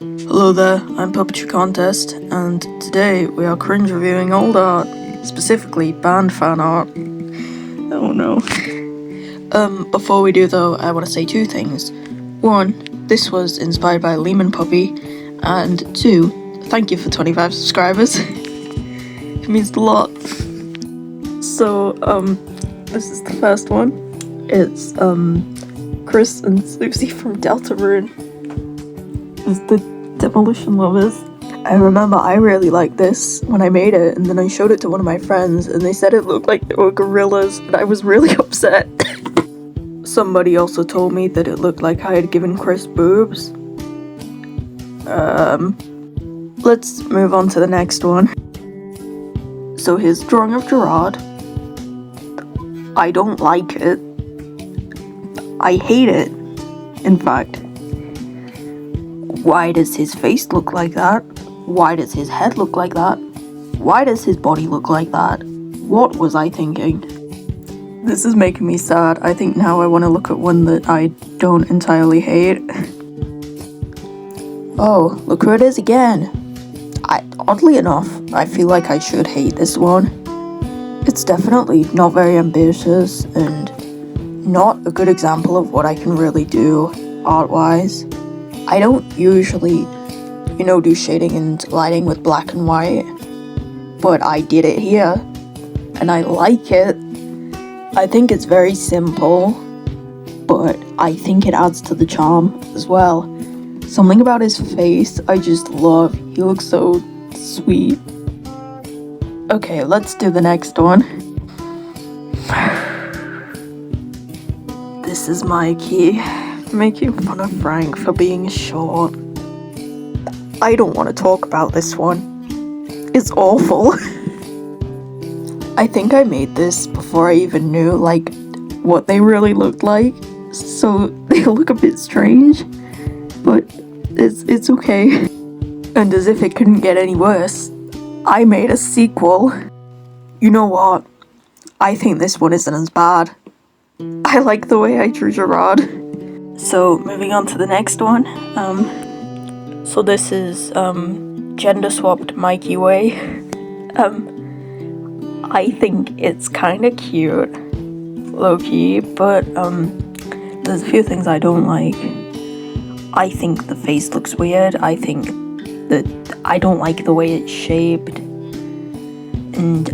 Hello there, I'm Puppetry Contest, and today we are cringe reviewing old art, specifically band fan art. Oh no. Before we do though, I want to say two things. One, this was inspired by Leamon Puppy, and two, thank you for 25 subscribers. It means a lot. So, this is the first one. It's, Chris and Susie from Delta Rune. It's the Demolition Lovers. I remember I really liked this when I made it, and then I showed it to one of my friends and they said it looked like they were gorillas, and I was really upset. Somebody also told me that it looked like I had given Chris boobs. Let's move on to the next one. So here's drawing of Gerard. I don't like it. I hate it, in fact. Why does his face look like that? Why does his head look like that? Why does his body look like that? What was I thinking? This is making me sad. I think now I want to look at one that I don't entirely hate. Oh, look who it is again. Oddly enough, I feel like I should hate this one. It's definitely not very ambitious and not a good example of what I can really do art-wise. I don't usually, do shading and lighting with black and white, but I did it here, and I like it. I think it's very simple, but I think it adds to the charm as well. Something about his face I just love. He looks so sweet. Okay, let's do the next one. This is Mikey. Making fun of Frank for being short. I don't want to talk about this one. It's awful. I think I made this before I even knew, what they really looked like. So they look a bit strange, but it's okay. And as if it couldn't get any worse, I made a sequel. You know what? I think this one isn't as bad. I like the way I drew Gerard. So, moving on to the next one. So this is, gender-swapped Mikey Way. I think it's kinda cute, low-key, but, there's a few things I don't like. I think the face looks weird. I think that I don't like the way it's shaped. And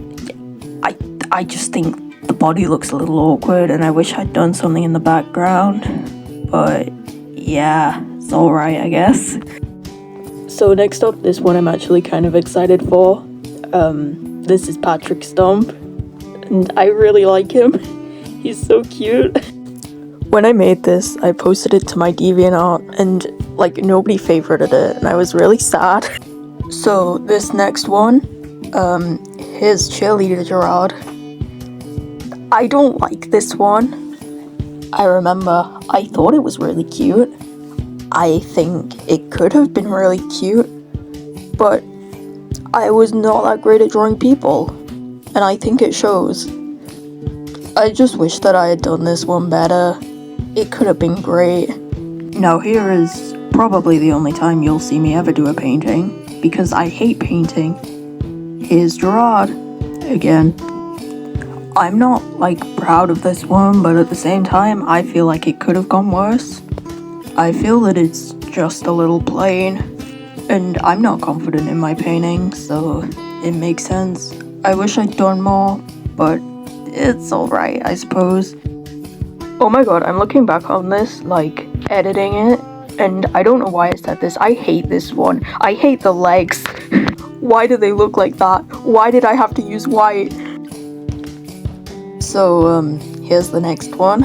I just think the body looks a little awkward, and I wish I'd done something in the background. But yeah, it's alright, I guess. So next up, this one I'm actually kind of excited for. This is Patrick Stump, and I really like him. He's so cute. When I made this, I posted it to my DeviantArt, and nobody favorited it, and I was really sad. So this next one, here's Cheerleader Gerard. I don't like this one. I remember I thought it was really cute. I think it could have been really cute, but I was not that great at drawing people, and I think it shows. I just wish that I had done this one better. It could have been great. Now here is probably the only time you'll see me ever do a painting, because I hate painting. Here's Gerard again. I'm not, proud of this one, but at the same time, I feel like it could have gone worse. I feel that it's just a little plain, and I'm not confident in my painting, so it makes sense. I wish I'd done more, but it's alright, I suppose. Oh my god, I'm looking back on this, editing it, and I don't know why I said this. I hate this one. I hate the legs. Why do they look like that? Why did I have to use white? So, here's the next one.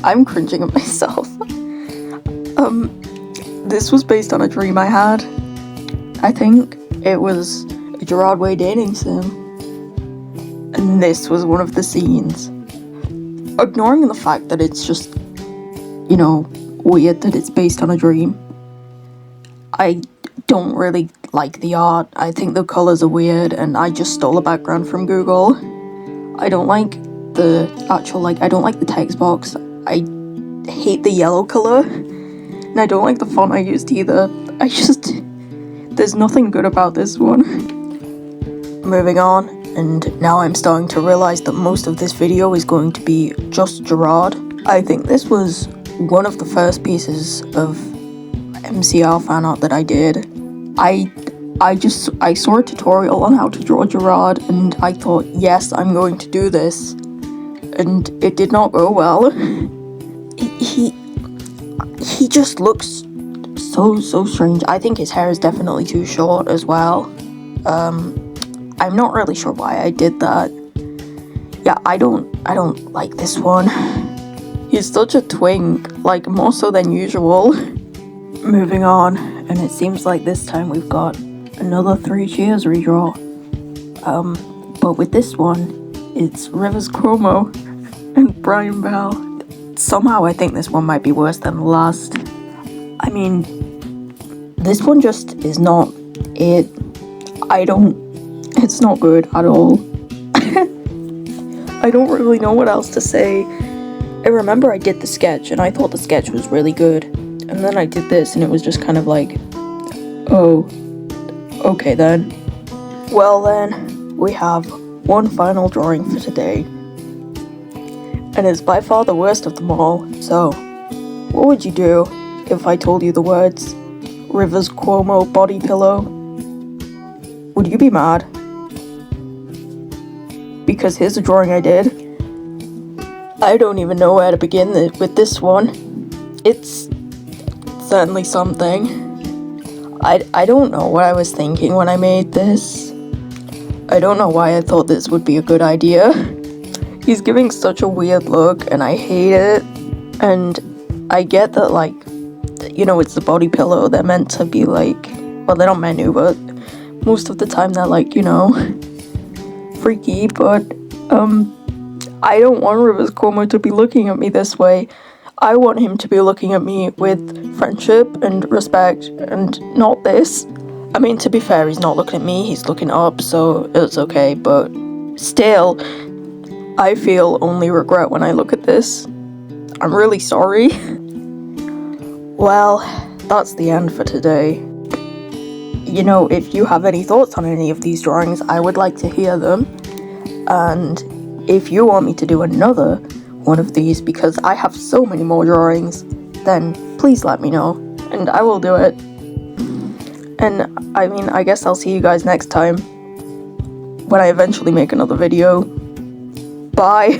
I'm cringing at myself. This was based on a dream I had. I think it was a Gerard Way dating sim. And this was one of the scenes. Ignoring the fact that it's just, weird that it's based on a dream. I don't really like the art. I think the colors are weird, and I just stole a background from Google. I don't like the actual, I don't like the text box. I hate the yellow color, and I don't like the font I used either. there's nothing good about this one. Moving on, and now I'm starting to realize that most of this video is going to be just Gerard. I think this was one of the first pieces of MCR fan art that I did. I saw a tutorial on how to draw Gerard, and I thought, yes, I'm going to do this. And it did not go well. He just looks so strange. I think his hair is definitely too short as well. I'm not really sure why I did that. Yeah, I don't like this one. He's such a twink, like more so than usual. Moving on, and it seems like this time we've got another 3 Cheers redraw. But with this one, it's Rivers Cuomo and Brian Bell. Somehow I think this one might be worse than the last. I mean, this one just is not it. It's not good at all. I don't really know what else to say. I remember I did the sketch and I thought the sketch was really good. And then I did this and it was just kind of like, oh, okay then. Well then, we have one final drawing for today. And it's by far the worst of them all. So, what would you do if I told you the words Rivers Cuomo body pillow? Would you be mad? Because here's the drawing I did. I don't even know where to begin with this one. It's certainly something. I don't know what I was thinking when I made this. I don't know why I thought this would be a good idea. He's giving such a weird look and I hate it. And I get that, like, you know, it's the body pillow. They're meant to be like, well, they're not meant to, but most of the time they're like, you know, freaky. But I don't want Rivers Cuomo to be looking at me this way. I want him to be looking at me with friendship and respect and not this. I mean, to be fair, he's not looking at me, he's looking up, so it's okay, but still, I feel only regret when I look at this. I'm really sorry. Well, that's the end for today. You know, if you have any thoughts on any of these drawings, I would like to hear them. And if you want me to do another one of these, because I have so many more drawings, then please let me know, and I will do it. And I mean, I guess I'll see you guys next time, when I eventually make another video. Bye!